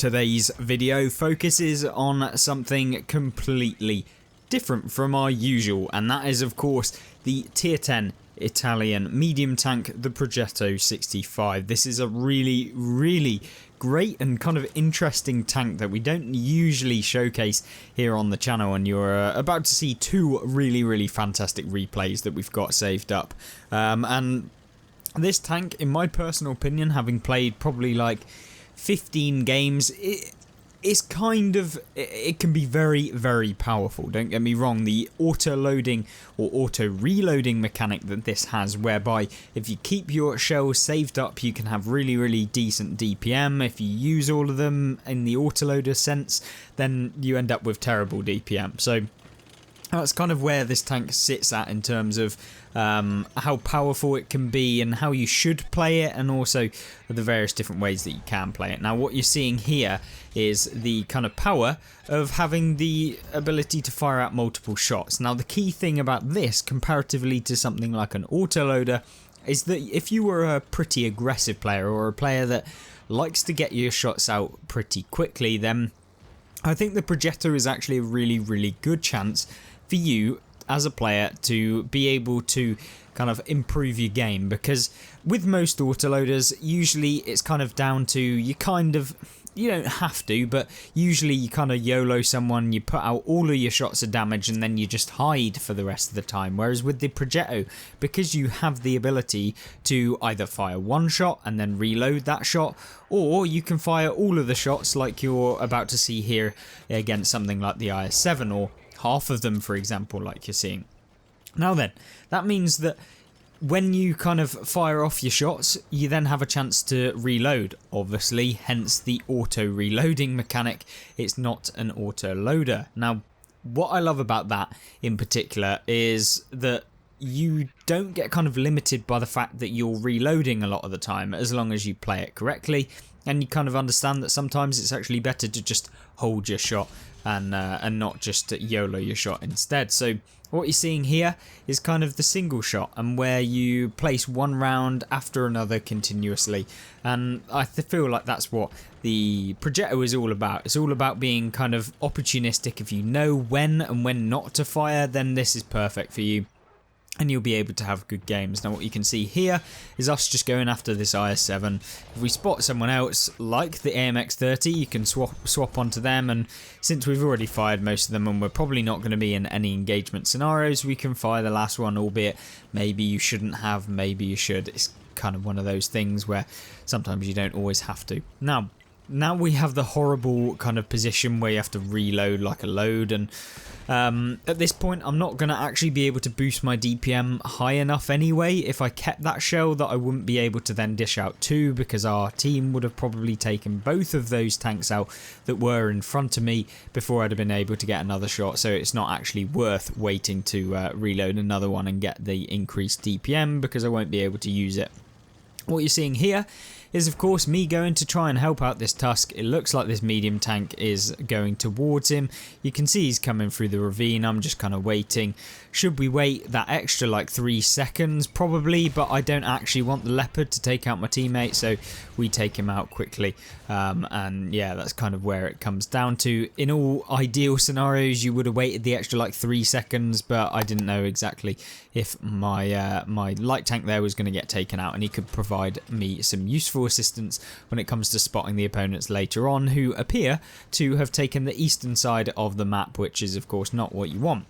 Today's video focuses on something completely different from our usual, and that is of course the tier 10 Italian medium tank, the Progetto 65. This is a really great and kind of interesting tank that we don't usually showcase here on the channel, and you're about to see two really fantastic replays that we've got saved up. And this tank, in my personal opinion, having played probably like 15 games, it can be very powerful. Don't get me wrong, the auto loading or auto reloading mechanic that this has, whereby if you keep your shells saved up you can have really decent DPM. If you use all of them in the autoloader sense, then you end up with terrible DPM. So that's kind of where this tank sits at in terms of how powerful it can be and how you should play it, and also the various different ways that you can play it. Now what you're seeing here is the kind of power of having the ability to fire out multiple shots. Now the key thing about this comparatively to something like an autoloader is that if you were a pretty aggressive player or a player that likes to get your shots out pretty quickly, then I think the Progetto is actually a really good chance for you as a player to be able to kind of improve your game, because with most autoloaders usually it's kind of down to you don't have to, but usually you kind of YOLO someone, you put out all of your shots of damage and then you just hide for the rest of the time. Whereas with the Progetto, because you have the ability to either fire one shot and then reload that shot, or you can fire all of the shots like you're about to see here against something like the IS-7, or half of them for example, like you're seeing. Now then, that means that when you kind of fire off your shots, you then have a chance to reload, obviously, hence the auto reloading mechanic. It's not an auto loader. Now what I love about that in particular is that you don't get kind of limited by the fact that you're reloading a lot of the time, as long as you play it correctly, and you kind of understand that sometimes it's actually better to just hold your shot and not just YOLO your shot instead. So what you're seeing here is kind of the single shot, and where you place one round after another continuously, and I feel like that's what the Progetto is all about. It's all about being kind of opportunistic. If you know when and when not to fire, then this is perfect for you, and you'll be able to have good games. Now what you can see here is us just going after this IS-7. If we spot someone else like the AMX-30, you can swap onto them, and since we've already fired most of them and we're probably not going to be in any engagement scenarios, we can fire the last one, albeit maybe you shouldn't have, maybe you should. It's kind of one of those things where sometimes you don't always have to. Now we have the horrible kind of position where you have to reload like a load, and at this point I'm not going to actually be able to boost my DPM high enough anyway. If I kept that shell, that I wouldn't be able to then dish out two, because our team would have probably taken both of those tanks out that were in front of me before I'd have been able to get another shot. So it's not actually worth waiting to reload another one and get the increased DPM, because I won't be able to use it. What you're seeing here is of course me going to try and help out this Tusk. It looks like this medium tank is going towards him. You can see he's coming through the ravine. I'm just kind of waiting. Should we wait that extra like 3 seconds? Probably, but I don't actually want the Leopard to take out my teammate, so we take him out quickly. And yeah, that's kind of where it comes down to. In all ideal scenarios you would have waited the extra like 3 seconds, but I didn't know exactly if my my light tank there was going to get taken out, and he could provide me some useful assistance when it comes to spotting the opponents later on, who appear to have taken the eastern side of the map, which is of course not what you want.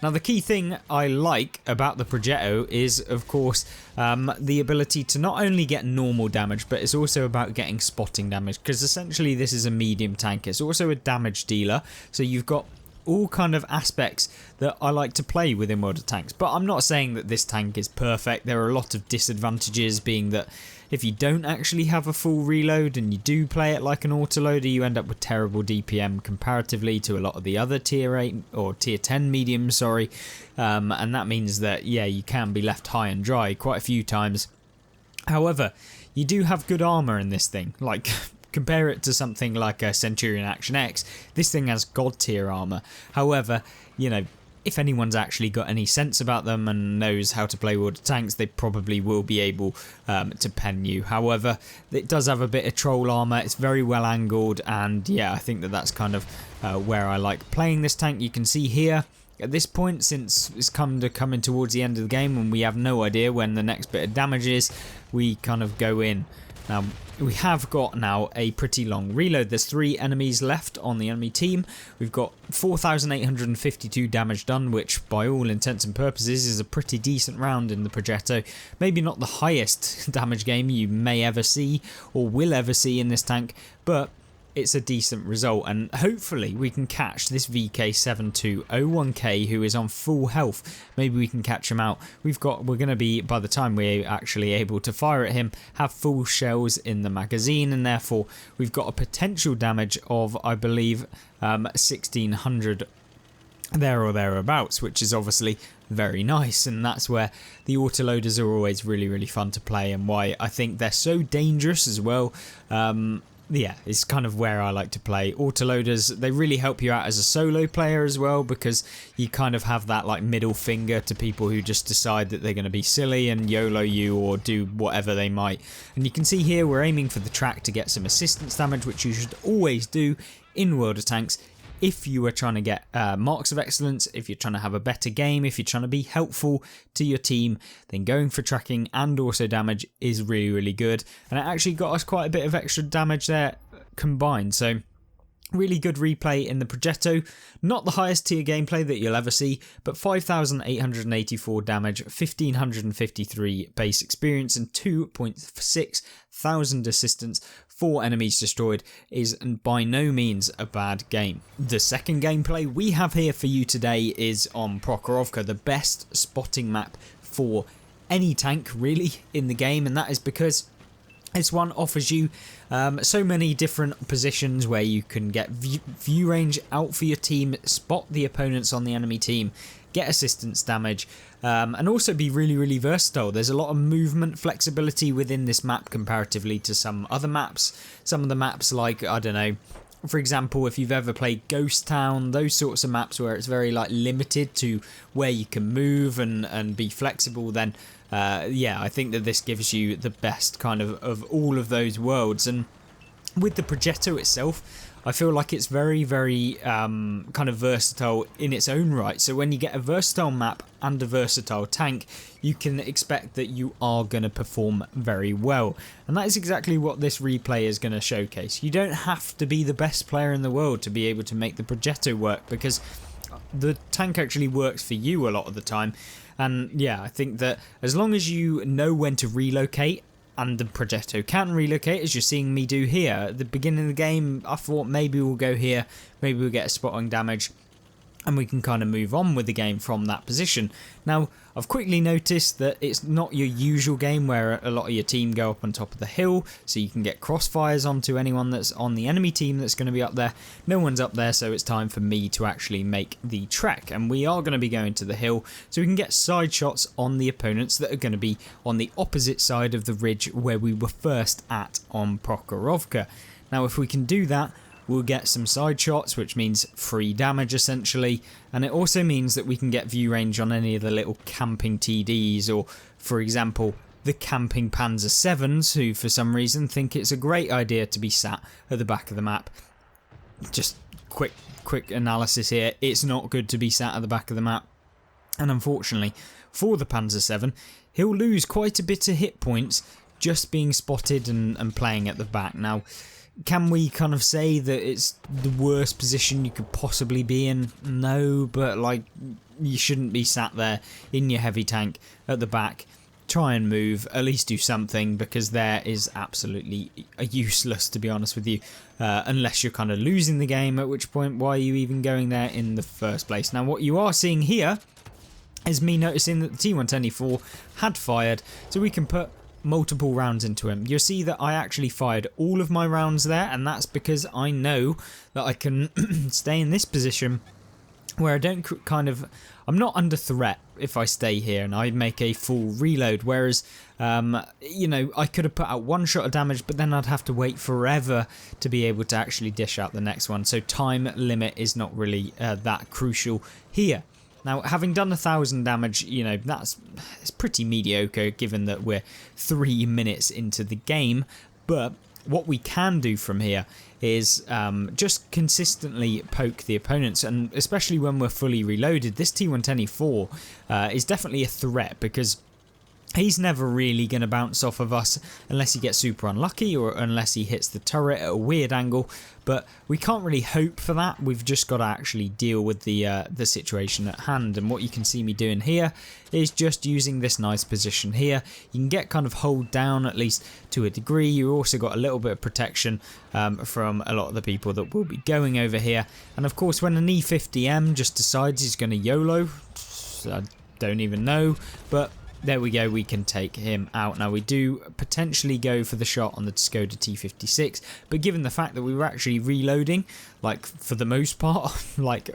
Now the key thing I like about the Progetto is of course the ability to not only get normal damage, but it's also about getting spotting damage, because essentially this is a medium tank. It's also a damage dealer, so you've got all kind of aspects that I like to play within World of Tanks. But I'm not saying that this tank is perfect. There are a lot of disadvantages, being that if you don't actually have a full reload and you do play it like an autoloader, you end up with terrible DPM comparatively to a lot of the other tier 8 or tier 10 mediums, sorry. And that means that, yeah, you can be left high and dry quite a few times. However, you do have good armor in this thing. Like, compare it to something like a Centurion Action X, this thing has god tier armor. However, you know, if anyone's actually got any sense about them and knows how to play water tanks, they probably will be able to pen you. However, it does have a bit of troll armor, it's very well angled, and yeah, I think that that's kind of where I like playing this tank. You can see here, at this point, since it's coming towards the end of the game and we have no idea when the next bit of damage is, we kind of go in. Now, we have got now a pretty long reload. There's 3 enemies left on the enemy team. We've got 4,852 damage done, which by all intents and purposes is a pretty decent round in the Progetto. Maybe not the highest damage game you may ever see or will ever see in this tank, but it's a decent result, and hopefully we can catch this VK7201K who is on full health. Maybe we can catch him out. We're going to be, by the time we're actually able to fire at him, have full shells in the magazine, and therefore we've got a potential damage of, I believe, 1,600 there or thereabouts, which is obviously very nice, and that's where the autoloaders are always really, really fun to play, and why I think they're so dangerous as well. Yeah, it's kind of where I like to play. Autoloaders, they really help you out as a solo player as well, because you kind of have that like middle finger to people who just decide that they're going to be silly and YOLO you or do whatever they might. And you can see here we're aiming for the track to get some assistance damage, which you should always do in World of Tanks. If you are trying to get marks of excellence, if you're trying to have a better game, if you're trying to be helpful to your team, then going for tracking and also damage is really, really good. And it actually got us quite a bit of extra damage there combined. So really good replay in the Progetto. Not the highest tier gameplay that you'll ever see, but 5,884 damage, 1,553 base experience, and 2.6 thousand assistance, 4 enemies destroyed is by no means a bad game. The second gameplay we have here for you today is on Prokarovka, the best spotting map for any tank really in the game, and that is because this one offers you so many different positions where you can get view range out for your team, spot the opponents on the enemy team, get assistance damage, and also be really, really versatile. There's a lot of movement flexibility within this map comparatively to some other maps. Some of the maps like, I don't know, for example, if you've ever played Ghost Town, those sorts of maps where it's very like limited to where you can move and be flexible, then yeah, I think that this gives you the best kind of all of those worlds. And with the Progetto itself, I feel like it's very, very kind of versatile in its own right. So when you get a versatile map and a versatile tank, you can expect that you are going to perform very well. And that is exactly what this replay is going to showcase. You don't have to be the best player in the world to be able to make the Progetto work, because the tank actually works for you a lot of the time. And yeah, I think that as long as you know when to relocate, and the Progetto can relocate, as you're seeing me do here. At the beginning of the game, I thought maybe we'll go here, maybe we'll get a spot on damage, and we can kind of move on with the game from that position. Now, I've quickly noticed that it's not your usual game where a lot of your team go up on top of the hill, so you can get crossfires onto anyone that's on the enemy team that's going to be up there. No one's up there, so it's time for me to actually make the trek, and we are going to be going to the hill, so we can get side shots on the opponents that are going to be on the opposite side of the ridge where we were first at on Prokarovka. Now, if we can do that, we'll get some side shots, which means free damage essentially, and it also means that we can get view range on any of the little camping TDs, or for example the camping Panzer 7s, who for some reason think it's a great idea to be sat at the back of the map. Just quick analysis here, it's not good to be sat at the back of the map, and unfortunately for the Panzer 7 he'll lose quite a bit of hit points just being spotted and playing at the back. Now, can we kind of say that it's the worst position you could possibly be in? No, but like, you shouldn't be sat there in your heavy tank at the back. Try and move, at least do something, because there is absolutely useless, to be honest with you, unless you're kind of losing the game, at which point why are you even going there in the first place? Now, what you are seeing here is me noticing that the T-124 had fired, so we can put multiple rounds into him. You'll see that I actually fired all of my rounds there, and that's because I know that I can stay in this position where I don't I'm not under threat if I stay here and I make a full reload, whereas you know, I could have put out one shot of damage, but then I'd have to wait forever to be able to actually dish out the next one. So time limit is not really that crucial here. Now, having done 1,000 damage, you know, it's pretty mediocre given that we're 3 minutes into the game, but what we can do from here is just consistently poke the opponents, and especially when we're fully reloaded, this T124 is definitely a threat because he's never really going to bounce off of us unless he gets super unlucky or unless he hits the turret at a weird angle, but we can't really hope for that. We've just got to actually deal with the situation at hand, and what you can see me doing here is just using this nice position here. You can get kind of hold down at least to a degree. You also got a little bit of protection from a lot of the people that will be going over here, and of course when an E50M just decides he's going to YOLO, I don't even know, but there we go, we can take him out. Now we do potentially go for the shot on the Skoda T56, but given the fact that we were actually reloading, like for the most part, like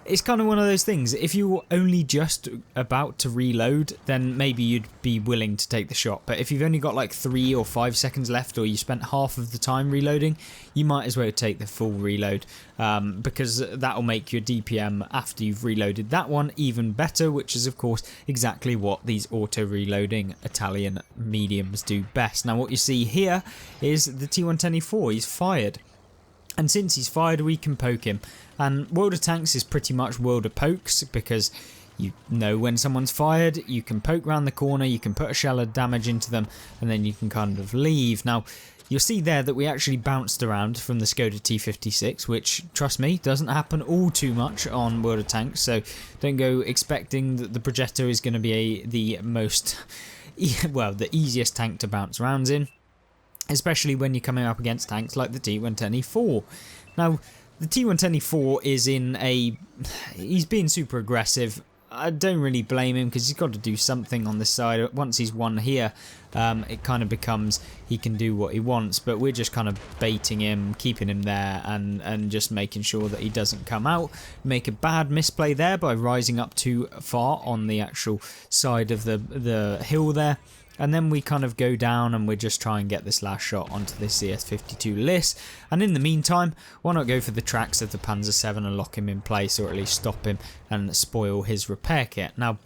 it's kind of one of those things. If you were only just about to reload, then maybe you'd be willing to take the shot. But if you've only got like 3 or 5 seconds left, or you spent half of the time reloading, you might as well take the full reload, because that'll make your DPM after you've reloaded that one even better, which is of course exactly what these auto reloading Italian mediums do best. Now what you see here is the T124, he's fired. And since he's fired, we can poke him. And World of Tanks is pretty much World of Pokes, because you know when someone's fired, you can poke around the corner, you can put a shell of damage into them, and then you can kind of leave. Now, you'll see there that we actually bounced around from the Skoda T56, which, trust me, doesn't happen all too much on World of Tanks, so don't go expecting that the Progetto is going to be the most, well, the easiest tank to bounce around in, especially when you're coming up against tanks like the T124. Now, the T124 is he's being super aggressive. I don't really blame him because he's got to do something on this side. Once he's won here, it kind of becomes he can do what he wants, but we're just kind of baiting him, keeping him there, and just making sure that he doesn't come out. Make a bad misplay there by rising up too far on the actual side of the hill there. And then we kind of go down and we just try and get this last shot onto this CS52 Lys. And in the meantime, why not go for the tracks of the Panzer 7 and lock him in place, or at least stop him and spoil his repair kit. Now,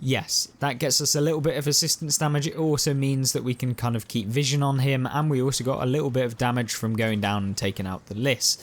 yes, that gets us a little bit of assistance damage. It also means that we can kind of keep vision on him, and we also got a little bit of damage from going down and taking out the Lys.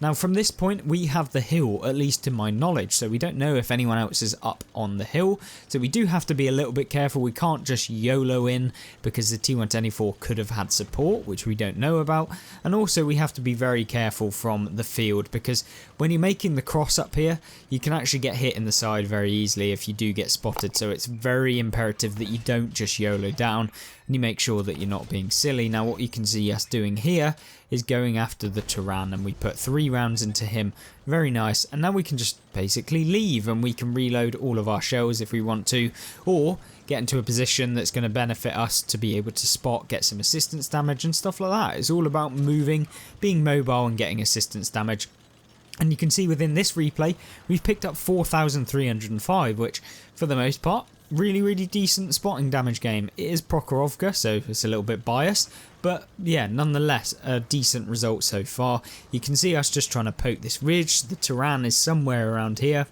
Now from this point we have the hill, at least to my knowledge, so we don't know if anyone else is up on the hill, so we do have to be a little bit careful. We can't just YOLO in because the T124 could have had support, which we don't know about, and also we have to be very careful from the field, because when you're making the cross up here you can actually get hit in the side very easily if you do get spotted, so it's very imperative that you don't just YOLO down and you make sure that you're not being silly. Now what you can see us doing here is going after the Turan, and we put 3 rounds into him. Very nice. And now we can just basically leave, and we can reload all of our shells if we want to, or get into a position that's going to benefit us to be able to spot, get some assistance damage and stuff like that. It's all about moving, being mobile and getting assistance damage. And you can see within this replay we've picked up 4,305, which for the most part really decent spotting damage game. It is Prokarovka, so it's a little bit biased, but yeah, nonetheless a decent result so far. You can see us just trying to poke this ridge. The Turan is somewhere around here.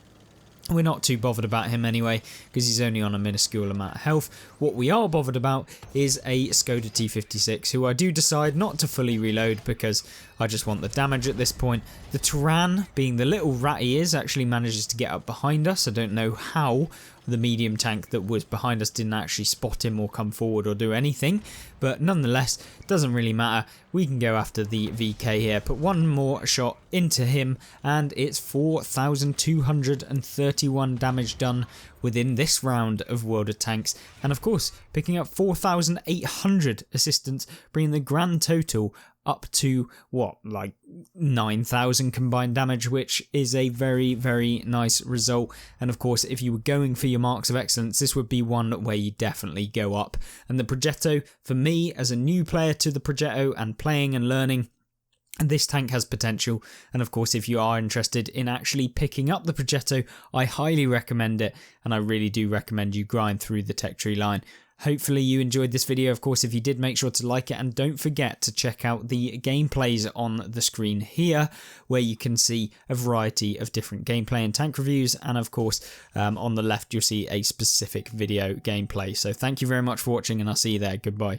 We're not too bothered about him anyway because he's only on a minuscule amount of health. What we are bothered about is a Skoda T56, who I do decide not to fully reload because I just want the damage at this point. The Turan, being the little rat he is, actually manages to get up behind us. I don't know how the medium tank that was behind us didn't actually spot him or come forward or do anything, but nonetheless, doesn't really matter. We can go after the VK here, put one more shot into him, and it's 4,231 damage done within this round of World of Tanks, and of course picking up 4,800 assistance, bringing the grand total up to what, like 9,000 combined damage, which is a very nice result. And of course, if you were going for your marks of excellence, this would be one where you definitely go up. And the Progetto, for me as a new player to the Progetto and playing and learning, this tank has potential. And of course, if you are interested in actually picking up the Progetto, I highly recommend it, and I really do recommend you grind through the tech tree line Hopefully you enjoyed this video. Of course, if you did, make sure to like it, and don't forget to check out the gameplays on the screen here, where you can see a variety of different gameplay and tank reviews, and of course on the left you'll see a specific video gameplay. So thank you very much for watching, and I'll see you there. Goodbye.